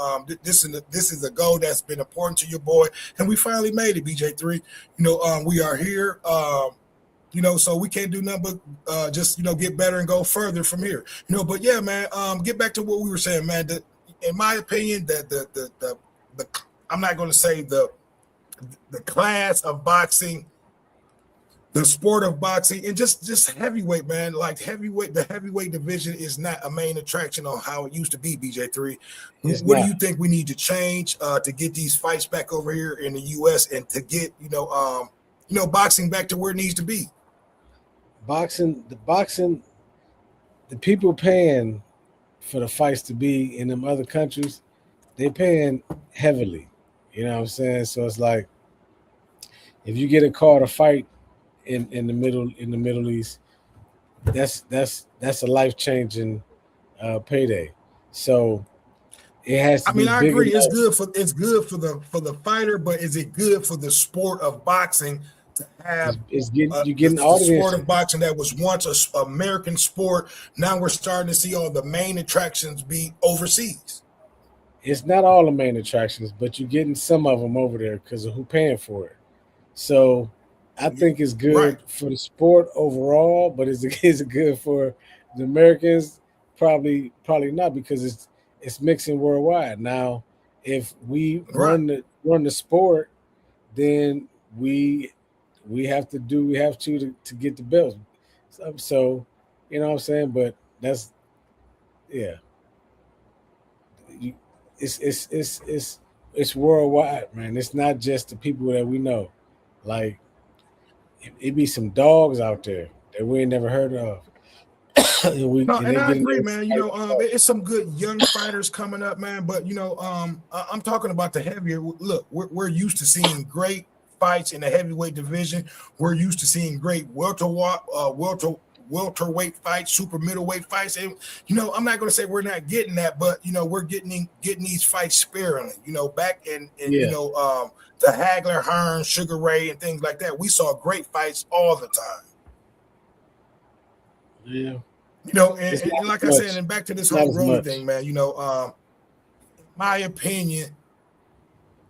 this is a goal that's been important to your boy, and we finally made it, BJ3. We are here. So we can't do nothing but just get better and go further from here. But yeah, man, get back to what we were saying, man. In my opinion, the I'm not going to say the class of boxing, the sport of boxing, and just heavyweight, man. Like the heavyweight division is not a main attraction on how it used to be, BJ3. What do you think we need to change to get these fights back over here in the U.S. and to get boxing back to where it needs to be? The people paying for the fights to be in them other countries, they paying heavily. You know what I'm saying? So it's like if you get a call to fight in the Middle East, that's a life-changing payday. So it has to I mean, be I big agree. enough. It's good for the fighter, but is it good for the sport of boxing? To have you're getting the all the sport of boxing that was once an American sport. Now we're starting to see all the main attractions be overseas. It's not all the main attractions, but you're getting some of them over there because of who paying for it. So I think it's good for the sport overall, but is it good for the Americans? Probably not, because it's mixing worldwide. Now, if we run the sport, then we have to get the belts. So you know what I'm saying? But that's it's worldwide, man. It's not just the people that we know. Like it be some dogs out there that we ain't never heard of. And I agree, man. It's some good young fighters coming up, man. But I'm talking about the heavier. Look, we're used to seeing great fights in the heavyweight division. We're used to seeing great welterweight fights, super middleweight fights, and I'm not going to say we're not getting that, but we're getting these fights sparingly. Back in the Hagler, Hearns, Sugar Ray, and things like that, we saw great fights all the time. Yeah. And like I said, and back to this whole Rolly thing, man. In my opinion,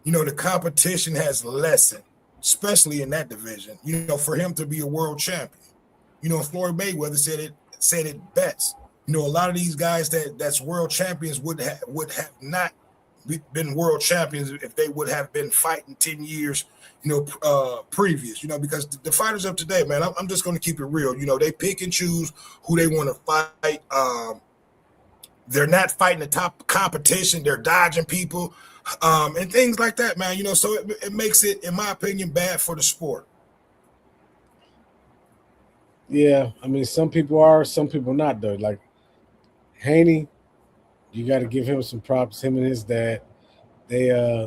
the competition has lessened, especially in that division. For him to be a world champion. Floyd Mayweather said it best. A lot of these guys that's world champions would have not been world champions if they would have been fighting 10 years, previous. Because the fighters of today, man, I'm just going to keep it real. They pick and choose who they want to fight. They're not fighting the top competition. They're dodging people, and things like that, man. So it makes it, in my opinion, bad for the sport. Yeah, I mean, some people are, some people not, though. Like Haney, you got to give him some props. Him and his dad, they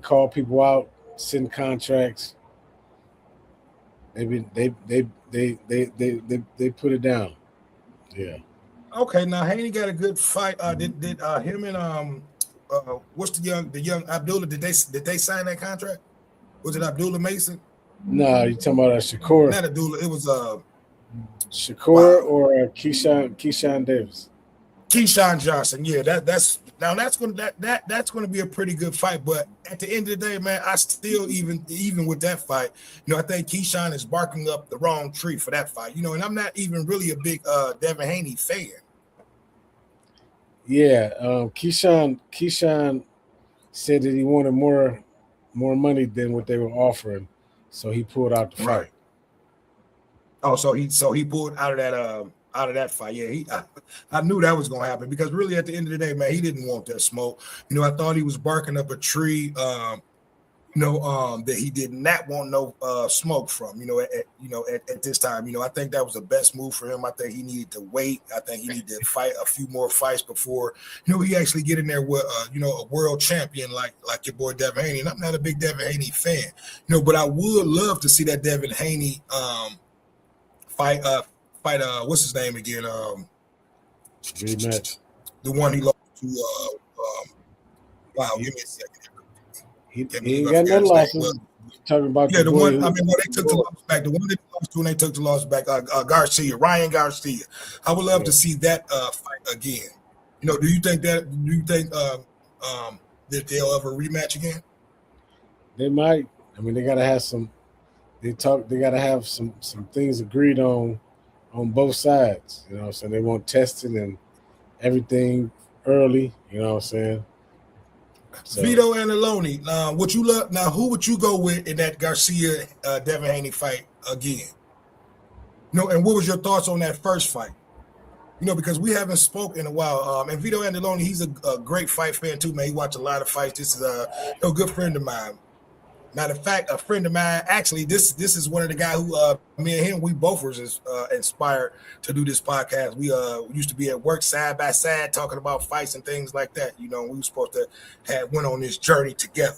call people out, send contracts. They put it down. Yeah. Okay, now Haney got a good fight. Did him and what's the young Abdullah? Did they sign that contract? Was it Abdullah Mason? No, you talking about Shakur? Not Abdullah. It was Shakur or Keyshawn Davis. Keyshawn Johnson. Yeah, that's going to be a pretty good fight. But at the end of the day, man, I still even with that fight, I think Keyshawn is barking up the wrong tree for that fight. And I'm not even really a big Devin Haney fan. Yeah, Keyshawn said that he wanted more money than what they were offering, so he pulled out the fight. Oh, so he pulled out of that fight. Yeah, I knew that was going to happen, because really at the end of the day, man, he didn't want that smoke. I thought he was barking up a tree. that he did not want no smoke from, at this time. I think that was the best move for him. I think he needed to wait. I think he needed to fight a few more fights before, he actually get in there with, a world champion like your boy Devin Haney. And I'm not a big Devin Haney fan, but I would love to see that Devin Haney fight, what's his name again? Rematch. The one he lost to, wow, give me a second. He ain't got no losses. Talking about the one. I mean, they took the loss back. The one they lost to, and they took the loss back. Ryan Garcia. I would love to see that fight again. Do you think that? Do you think that they'll ever rematch again? They might. I mean, they gotta have some. They gotta have some things agreed on both sides. So they want testing and everything early. You know what I'm saying? So, Vito Angeloni. Who would you go with in that Garcia Devin Haney fight again? And what was your thoughts on that first fight? Because we haven't spoken in a while. And Vito Angeloni, he's a great fight fan too, man. He watched a lot of fights. This is a good friend of mine. Matter of fact, a friend of mine, actually, this is one of the guys who me and him, we both were inspired to do this podcast. We used to be at work side by side talking about fights and things like that. We were supposed to went on this journey together.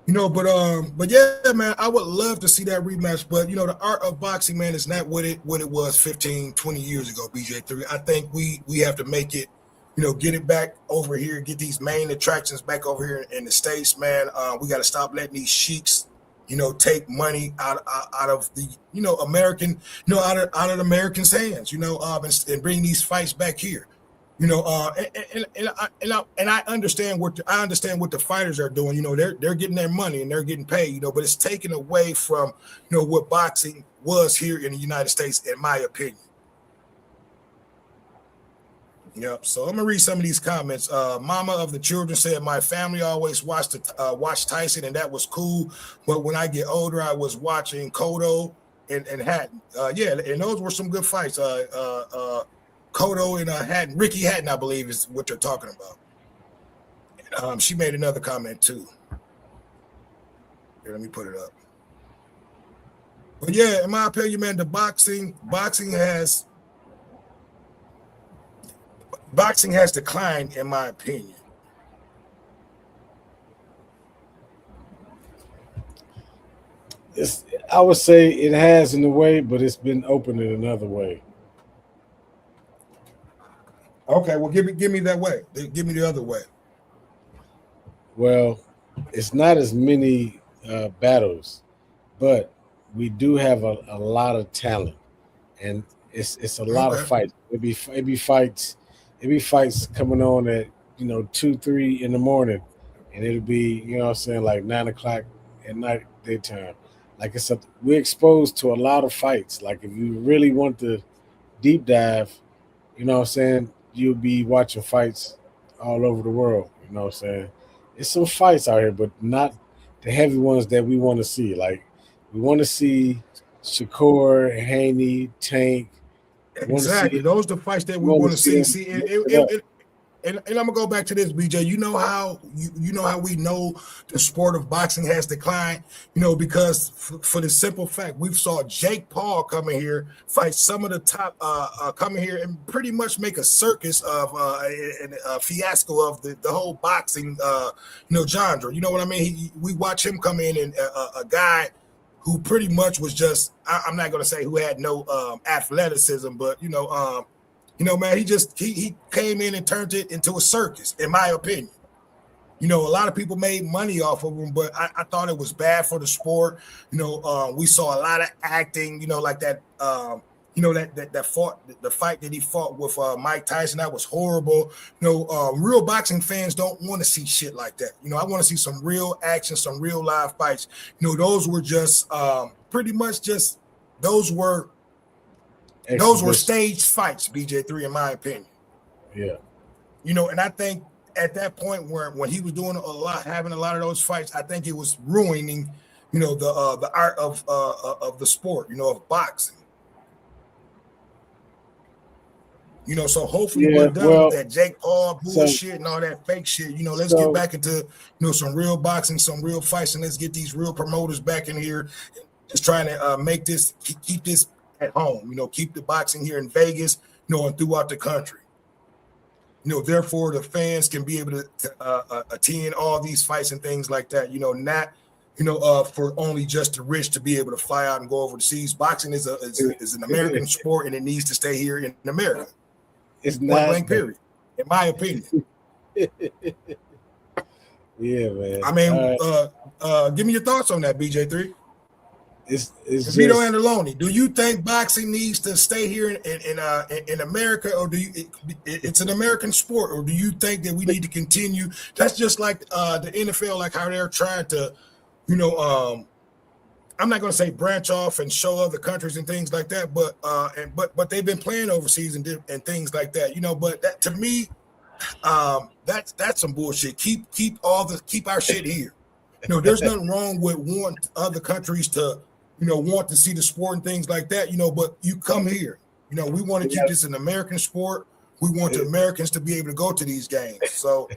But yeah, man, I would love to see that rematch. But the art of boxing, man, is not what it was 15, 20 years ago, BJ3. I think we have to make it, get it back over here, get these main attractions back over here in the States, man. We got to stop letting these sheiks, take money out of the, American, out of Americans' hands, and bring these fights back here. And I understand what the fighters are doing. They're getting their money and they're getting paid. But it's taken away from what boxing was here in the United States, in my opinion. Yep. So I'm gonna read some of these comments. Mama of the children said, "My family always watched Tyson, and that was cool. But when I get older, I was watching Cotto and Hatton. And those were some good fights. Cotto and Hatton, Ricky Hatton, I believe, is what they're talking about." She made another comment too. Here, let me put it up. But yeah, in my opinion, man, the boxing has declined, in my opinion. I would say it has in a way, but it's been opened in another way. Okay, well, give me that way. Give me the other way. Well, it's not as many battles, but we do have a lot of talent, and it's a lot of fights. It be fights coming on at 2, 3 in the morning, and it'll be like 9 o'clock at night daytime. Like we're exposed to a lot of fights. Like if you really want to deep dive, you'll be watching fights all over the world. It's some fights out here, but not the heavy ones that we want to see. Like we want to see Shakur, Haney, Tank. Exactly. Those are the fights that we want to see. And I'm gonna go back to this, BJ. You know how we know the sport of boxing has declined. Because for the simple fact, we saw Jake Paul come in here, fight some of the top, come in here and pretty much make a circus of a fiasco of the whole boxing, genre. You know what I mean? We watch him come in and a guy who pretty much was just, I'm not gonna say who had no athleticism, but man, he came in and turned it into a circus, in my opinion. A lot of people made money off of him, but I thought it was bad for the sport. We saw a lot of acting, like that, the fight that he fought with Mike Tyson, that was horrible. Real boxing fans don't want to see shit like that. I want to see some real action, some real live fights. Those were just pretty much just, those were staged fights, BJ3, in my opinion. Yeah. And I think at that point when he was doing having a lot of those fights, I think it was ruining, the art of the sport, of boxing. You know, so hopefully Yeah, we're done with well, that Jake Paul so bullshit and all that fake shit. You know, let's get so back into, some real boxing, some real fights, and let's get these real promoters back in here, just trying to make this keep this at home. You know, keep the boxing here in Vegas, and throughout the country. Therefore the fans can be able to attend all these fights and things like that. Not for only just the rich to be able to fly out and go overseas. Boxing is an American sport, and it needs to stay here in America. it's Point not. blank, period. In my opinion. Yeah, man. I mean, give me your thoughts on that, BJ3. It's Vito just Andaloni, do you think boxing needs to stay here in America, or it's an American sport, or do you think that we need to continue? That's just like the NFL, like how they're trying to, I'm not going to say branch off and show other countries and things like that, but they've been playing overseas and things like that, But that, to me, that's some bullshit. Keep our shit here. There's nothing wrong with wanting other countries to, want to see the sport and things like that, but you come here. We want to keep this an American sport. We want the Americans to be able to go to these games. So,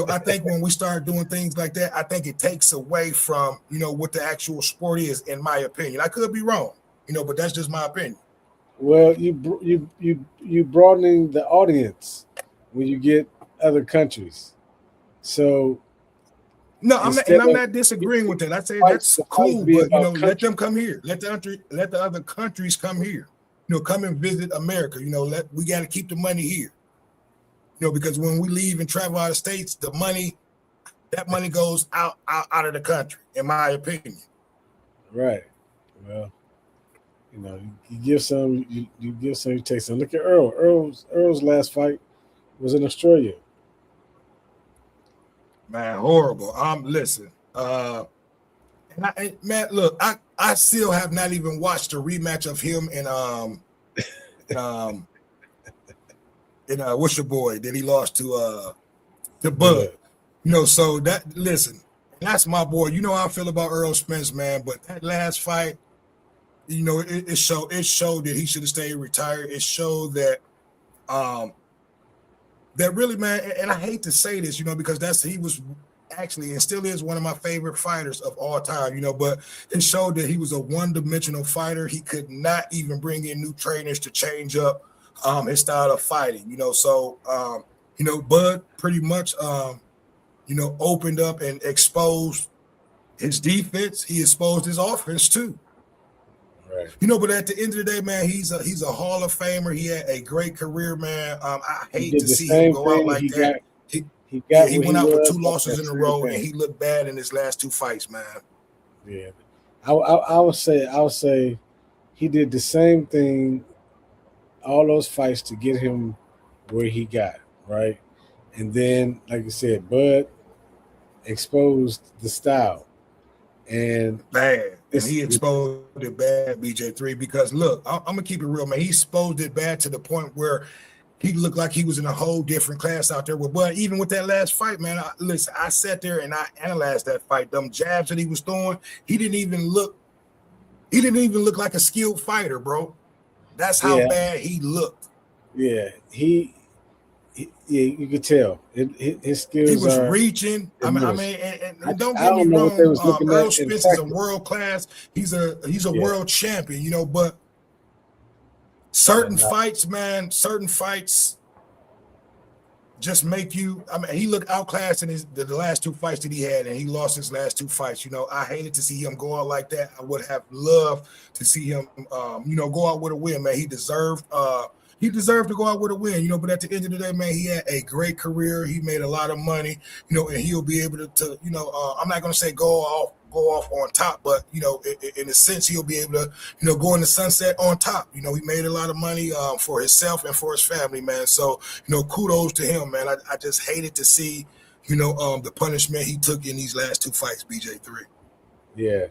I think when we start doing things like that, I think it takes away from, what the actual sport is, in my opinion. I could be wrong, but that's just my opinion. well, you broadening the audience when you get other countries. So No, I'm not disagreeing with that. I say that's cool, but let them come here. Let the other countries come here. Come and visit America. We got to keep the money here. Because when we leave and travel out of states, that money goes out of the country, in my opinion. right. Well, you give some, you give some, you take some. Look at Earl. Earl's last fight was in Australia. Man, horrible. Listen, man, look, I still have not even watched a rematch of him and what's your boy that he lost to Bud. So listen, that's my boy. You know how I feel about Earl Spence, man. But that last fight, it showed that he should have stayed retired. It showed that that really, man, and I hate to say this, because he was actually and still is one of my favorite fighters of all time, but it showed that he was a one-dimensional fighter. He could not even bring in new trainers to change up his style of fighting, So, Bud pretty much, opened up and exposed his defense. He exposed his offense too. Right. But at the end of the day, man, he's a Hall of Famer. He had a great career, man. I hate to see him go out like that. He went out with 2 losses in a row, and he looked bad in his last 2 fights, man. Yeah, I would say he did the same thing, all those fights to get him where he got, right? And then, like you said, Bud exposed the style, and bad. And he exposed it bad, BJ3, because look, I'm gonna keep it real, man. He exposed it bad to the point where he looked like he was in a whole different class out there. But even with that last fight, man, I sat there and I analyzed that fight. Them jabs that he was throwing, he didn't even look like a skilled fighter, bro. That's how bad he looked. Yeah, you could tell his skills. He was reaching. I mean, and don't get me wrong. Earl Spence is a world class. He's a world champion, But certain fights, man, just make you. I mean, he looked outclassed in the last 2 fights that he had, and he lost his last 2 fights. I hated to see him go out like that. I would have loved to see him, go out with a win, man. He deserved to go out with a win, But at the end of the day, man, he had a great career. He made a lot of money, and he'll be able to I'm not going to say go off on top, but in a sense, he'll be able to go in the sunset on top. He made a lot of money for himself and for his family, man. So kudos to him, man. I just hated to see the punishment he took in these last 2 fights, BJ3. Yeah.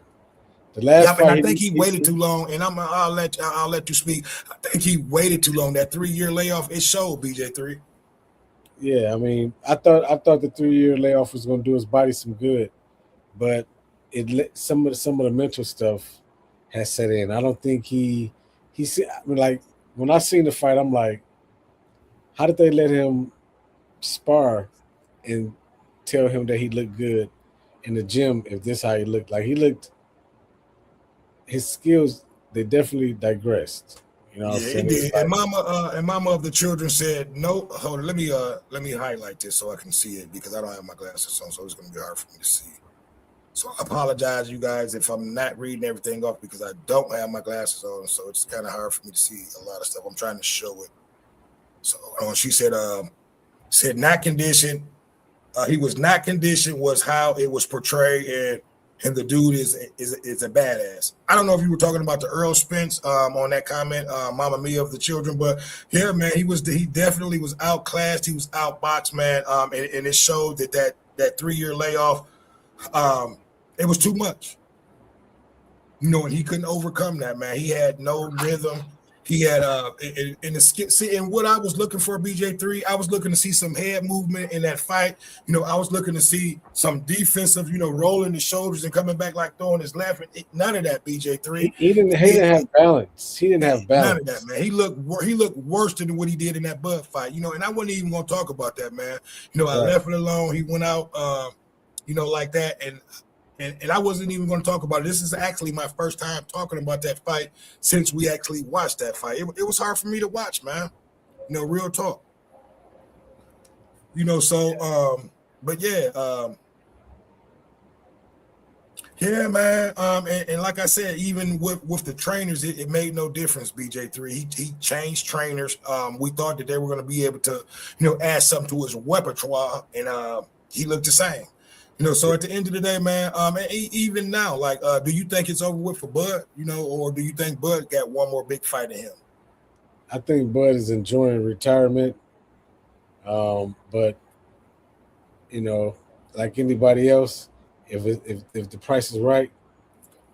The last fight, I think he waited too long, and I'll let you speak. I think he waited too long. That 3-year layoff, it showed, BJ3. Yeah, I mean, I thought the 3-year layoff was going to do his body some good, but some of the mental stuff has set in. I don't think he said, like when I seen the fight, I'm like, How did they let him spar and tell him that he looked good in the gym if this how he looked? Like he looked, his skills they definitely digressed. You know what I'm Yeah, saying? it It's did. And like Mama of the children said, no, hold on, let me highlight this so I can see it because I don't have my glasses on, so it's gonna be hard for me to see. So I apologize, you guys, if I'm not reading everything off because I don't have my glasses on, so it's kind of hard for me to see a lot of stuff. I'm trying to show it. So she said not conditioned. He was not conditioned was how it was portrayed, and the dude is a badass. I don't know if you were talking about the Earl Spence on that comment, Mama Mia of the children, but yeah, man, he definitely was outclassed. He was outboxed, man, and it showed that 3-year layoff, it was too much, and he couldn't overcome that, man. He had no rhythm. He had in the skit. See, and what I was looking for, BJ3, I was looking to see some head movement in that fight. I was looking to see some defensive, rolling the shoulders and coming back like throwing his left. None of that, BJ3. he didn't have balance. He didn't have balance. None of that, man. He looked worse than what he did in that Bud fight. And I wasn't even going to talk about that, man. I left it alone. He went out, like that, and I wasn't even going to talk about it. This is actually my first time talking about that fight since we actually watched that fight. It was hard for me to watch, man. Real talk. But yeah, yeah, man. And like I said, even with the trainers, it made no difference. BJ3, he changed trainers. We thought that they were going to be able to, add something to his repertoire, and he looked the same. So at the end of the day, man, and even now, like, do you think it's over with for Bud, or do you think Bud got one more big fight in him? I think Bud is enjoying retirement. But, like anybody else, if the price is right,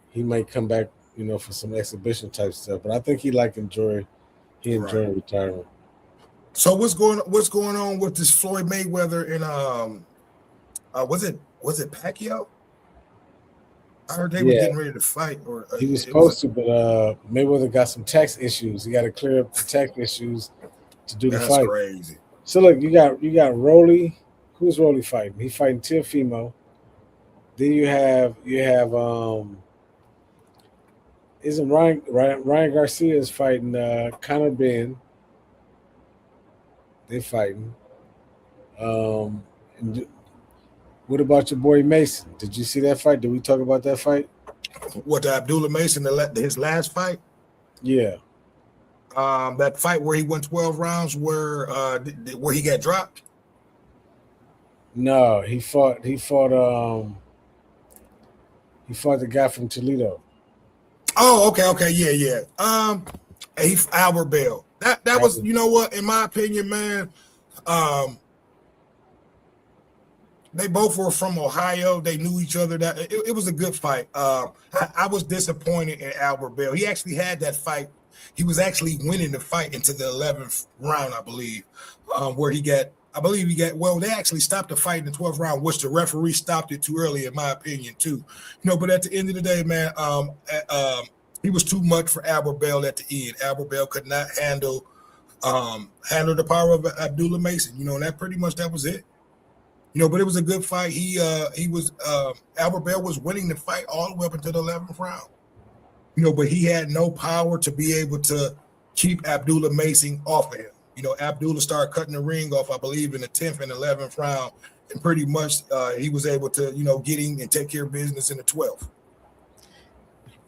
he might come back, for some exhibition type stuff. But I think he enjoying retirement. So what's going on with this Floyd Mayweather and was it Pacquiao? I heard they were getting ready to fight. Or he was supposed to, but Mayweather got some tax issues. He got to clear up the tax issues to do the fight. That's crazy. So look, you got Rolly. Who's Rolly fighting? He's fighting Teofimo. Then you have isn't Ryan Garcia is fighting Conor Benn. They fighting. And what about your boy Mason? Did you see that fight? Did we talk about that fight? What, Abdullah Mason, his last fight? Yeah. That fight where he went 12 rounds, where he got dropped? No, he fought the guy from Toledo. Oh, okay, yeah. Albert Bell. That was, what, in my opinion, man, they both were from Ohio. They knew each other. That it was a good fight. I was disappointed in Albert Bell. He actually had that fight. He was actually winning the fight into the 11th round, I believe, where they actually stopped the fight in the 12th round, which the referee stopped it too early, in my opinion, too. But at the end of the day, man, he was too much for Albert Bell at the end. Albert Bell could not handle the power of Abdullah Mason, and that was it. But it was a good fight. Albert Bell was winning the fight all the way up until the 11th round. But he had no power to be able to keep Abdullah Mason off of him. Abdullah started cutting the ring off, I believe, in the 10th and 11th round, and pretty much he was able to, get him and take care of business in the 12th.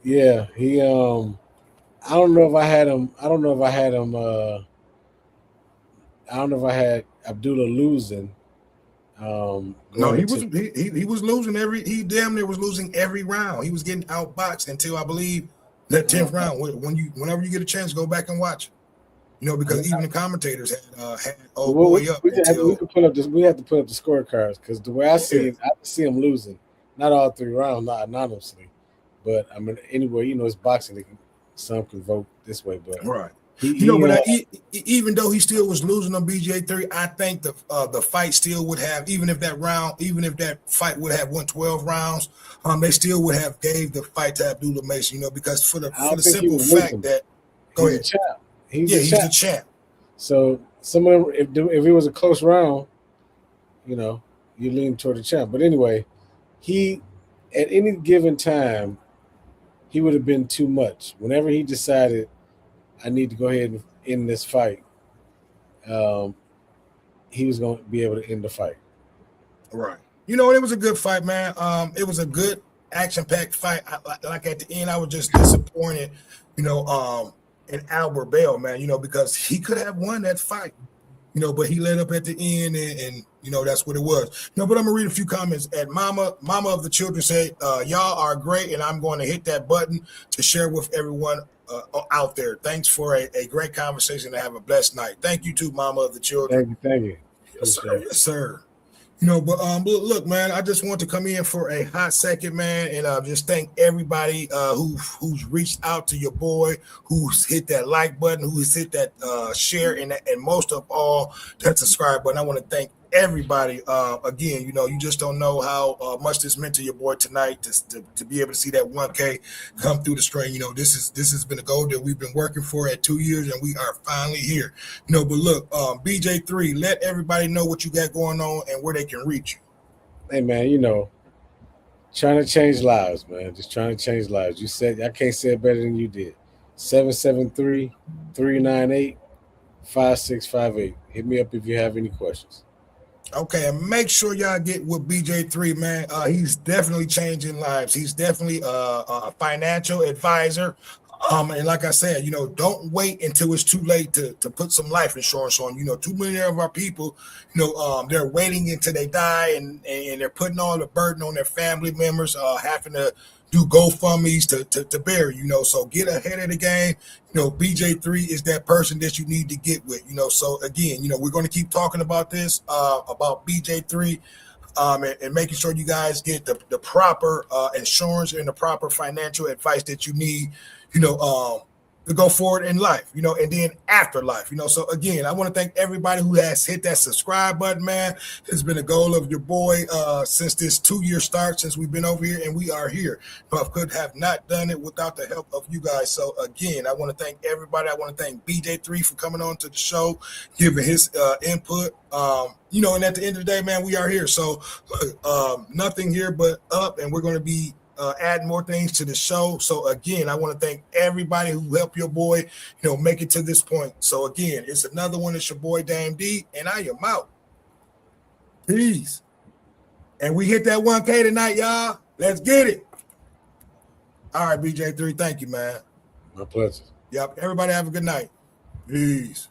Yeah, he. I don't know if I had him. I don't know if I had Abdullah losing. No, he was losing he damn near was losing every round. He was getting outboxed until, I believe, that 10th round. Whenever you get a chance, go back and watch it. Because even the commentators had we have to put up the scorecards, because the way I see it, I see him losing. Not all 3 rounds, not anonymously, but I mean, anyway, it's boxing. Some can vote this way, but right. Even though he still was losing on BJ3, I think the fight still would have, even if that fight would have won 12 rounds, they still would have gave the fight to Abdullah Mason, because for the simple fact that he's the champ. He's the champ. So some of them, if it was a close round, you lean toward the champ. But anyway, he at any given time he would have been too much. Whenever he decided I need to go ahead and end this fight, um, he was going to be able to end the fight. Right. It was a good fight, man. It was a good action-packed fight. Like at the end, I was just disappointed, in Albert Bell, man, because he could have won that fight, but he let up at the end and that's what it was. But I'm gonna read a few comments. At Mama of the Children said, y'all are great, and I'm going to hit that button to share with everyone out there. Thanks for a great conversation, and have a blessed night. Thank you too, Mama of the Children. Thank you. Yes, sir. Yes, sir. But look, man, I just want to come in for a hot second, man, and just thank everybody who's reached out to your boy, who's hit that like button, who's hit that share, and most of all, that subscribe button. I want to thank everybody again. You just don't know how much this meant to your boy tonight to be able to see that 1K come through the screen. This has been a goal that we've been working for at 2 years, and we are finally here. But look, BJ3, let everybody know what you got going on and where they can reach you. Hey man, trying to change lives, man. Just trying to change lives. You said I can't say it better than you did. 773-398-5658. Hit me up if you have any questions. Okay, and make sure y'all get with BJ3, man. He's definitely changing lives. He's definitely a financial advisor. And like I said, don't wait until it's too late to put some life insurance on. Too many of our people, they're waiting until they die and they're putting all the burden on their family members, having to do GoFundMe's to bury, so get ahead of the game. BJ3 is that person that you need to get with, so again, we're going to keep talking about this, about BJ3, and making sure you guys get the proper insurance and the proper financial advice that you need, to go forward in life, and then after life, So again, I want to thank everybody who has hit that subscribe button, man. It's been a goal of your boy since this 2-year start, since we've been over here, and we are here. I could have not done it without the help of you guys. So again, I want to thank everybody. I want to thank BJ3 for coming on to the show, giving his input. And at the end of the day, man, we are here. So nothing here but up, and we're going to be add more things to the show. So again, I want to thank everybody who helped your boy, make it to this point. So again, it's another one. It's your boy Dame D, and I am out. Peace. And we hit that 1K tonight, y'all. Let's get it. All right, BJ3, thank you, man. My pleasure. Yep. Everybody have a good night. Peace.